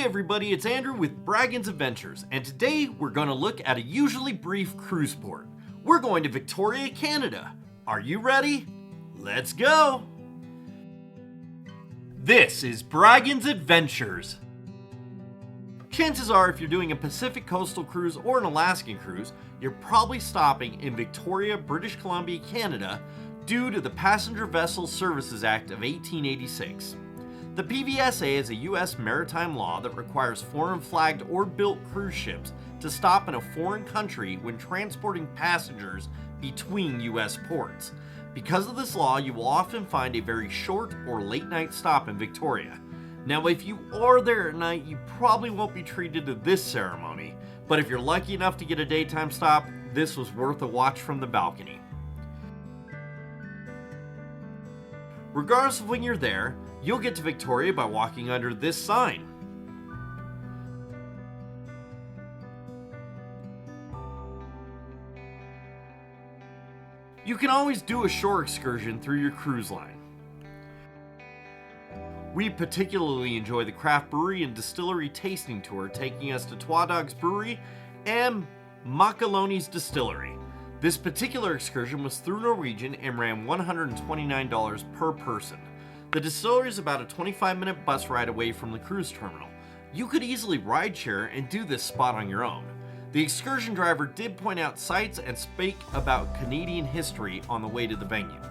Hey everybody, it's Andrew with Braggin's Adventures, and today we're going to look at a usually brief cruise port. We're going to Victoria, Canada. Are you ready? Let's go! This is Braggin's Adventures. Chances are, if you're doing a Pacific coastal cruise or an Alaskan cruise, you're probably stopping in Victoria, British Columbia, Canada, due to the Passenger Vessel Services Act of 1886. The PVSA is a U.S. maritime law that requires foreign flagged or built cruise ships to stop in a foreign country when transporting passengers between U.S. ports. Because of this law, you will often find a very short or late night stop in Victoria. Now, if you are there at night, you probably won't be treated to this ceremony, but if you're lucky enough to get a daytime stop, this was worth a watch from the balcony. Regardless of when you're there, you'll get to Victoria by walking under this sign. You can always do a shore excursion through your cruise line. We particularly enjoy the craft brewery and distillery tasting tour, taking us to Twa Dogs Brewery and Makaloni's Distillery. This particular excursion was through Norwegian and ran $129 per person. The distillery is about a 25-minute bus ride away from the cruise terminal. You could easily rideshare and do this spot on your own. The excursion driver did point out sites and spake about Canadian history on the way to the venue.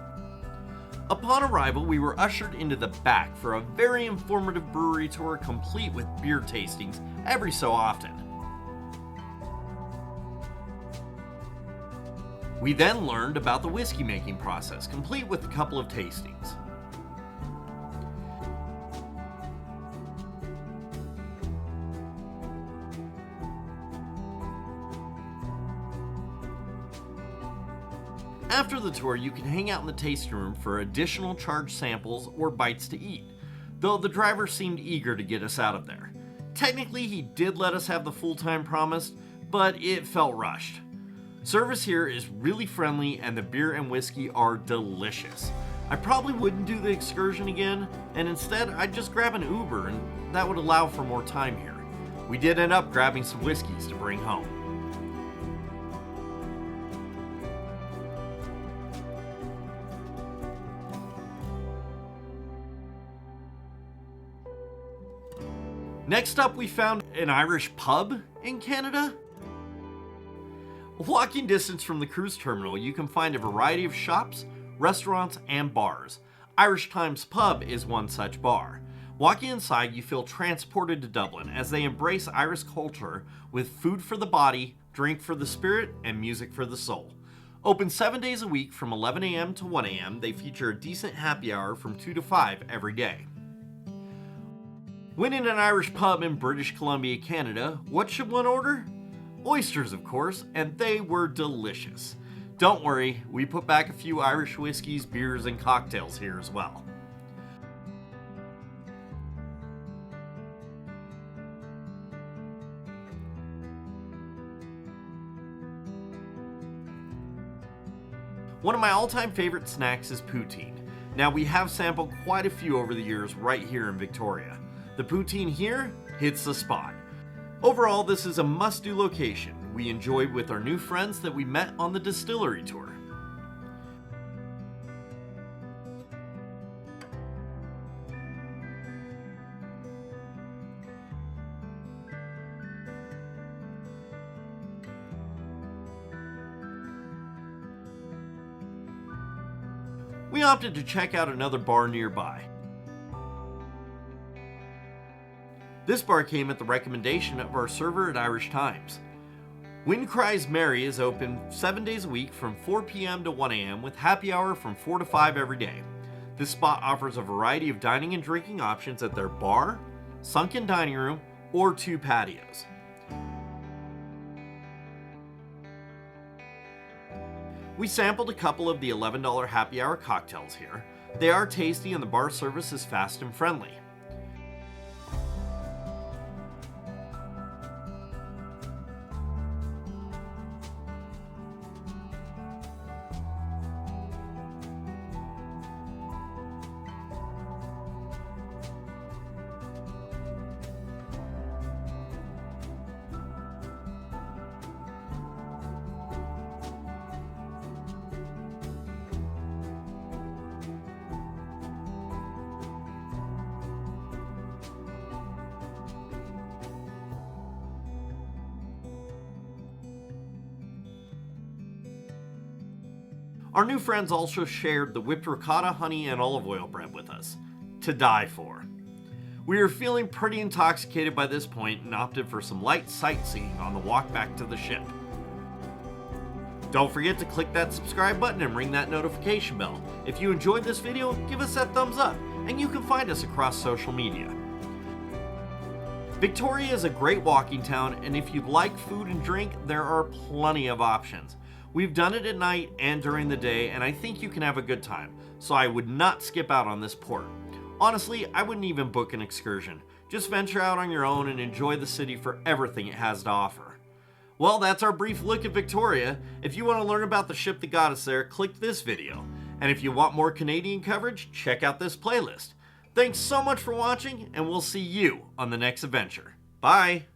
Upon arrival, we were ushered into the back for a very informative brewery tour complete with beer tastings every so often. We then learned about the whiskey making process, complete with a couple of tastings. After the tour, you can hang out in the tasting room for additional charged samples or bites to eat, though the driver seemed eager to get us out of there. Technically, he did let us have the full time promised, but it felt rushed. Service here is really friendly and the beer and whiskey are delicious. I probably wouldn't do the excursion again, and instead I'd just grab an Uber and that would allow for more time here. We did end up grabbing some whiskeys to bring home. Next up, we found an Irish pub in Canada. Walking distance from the cruise terminal, you can find a variety of shops, restaurants, and bars. Irish Times Pub is one such bar. Walking inside, you feel transported to Dublin as they embrace Irish culture with food for the body, drink for the spirit, and music for the soul. Open 7 days a week from 11 a.m. to 1 a.m., they feature a decent happy hour from 2 to 5 every day. When in an Irish pub in British Columbia, Canada, what should one order? Oysters, of course, and they were delicious. Don't worry, we put back a few Irish whiskeys, beers, and cocktails here as well. One of my all-time favorite snacks is poutine. Now, we have sampled quite a few over the years right here in Victoria. The poutine here hits the spot. Overall, this is a must-do location we enjoyed with our new friends that we met on the distillery tour. We opted to check out another bar nearby. This bar came at the recommendation of our server at Irish Times. Wind Cries Mary is open 7 days a week from 4 p.m. to 1 a.m. with happy hour from 4 to 5 every day. This spot offers a variety of dining and drinking options at their bar, sunken dining room, or 2 patios. We sampled a couple of the $11 happy hour cocktails here. They are tasty and the bar service is fast and friendly. Our new friends also shared the whipped ricotta, honey, and olive oil bread with us. To die for. We were feeling pretty intoxicated by this point and opted for some light sightseeing on the walk back to the ship. Don't forget to click that subscribe button and ring that notification bell. If you enjoyed this video, give us that thumbs up, and you can find us across social media. Victoria is a great walking town, and if you like food and drink, there are plenty of options. We've done it at night and during the day, and I think you can have a good time, so I would not skip out on this port. Honestly, I wouldn't even book an excursion. Just venture out on your own and enjoy the city for everything it has to offer. Well, that's our brief look at Victoria. If you want to learn about the ship that got us there, click this video. And if you want more Canadian coverage, check out this playlist. Thanks so much for watching, and we'll see you on the next adventure. Bye!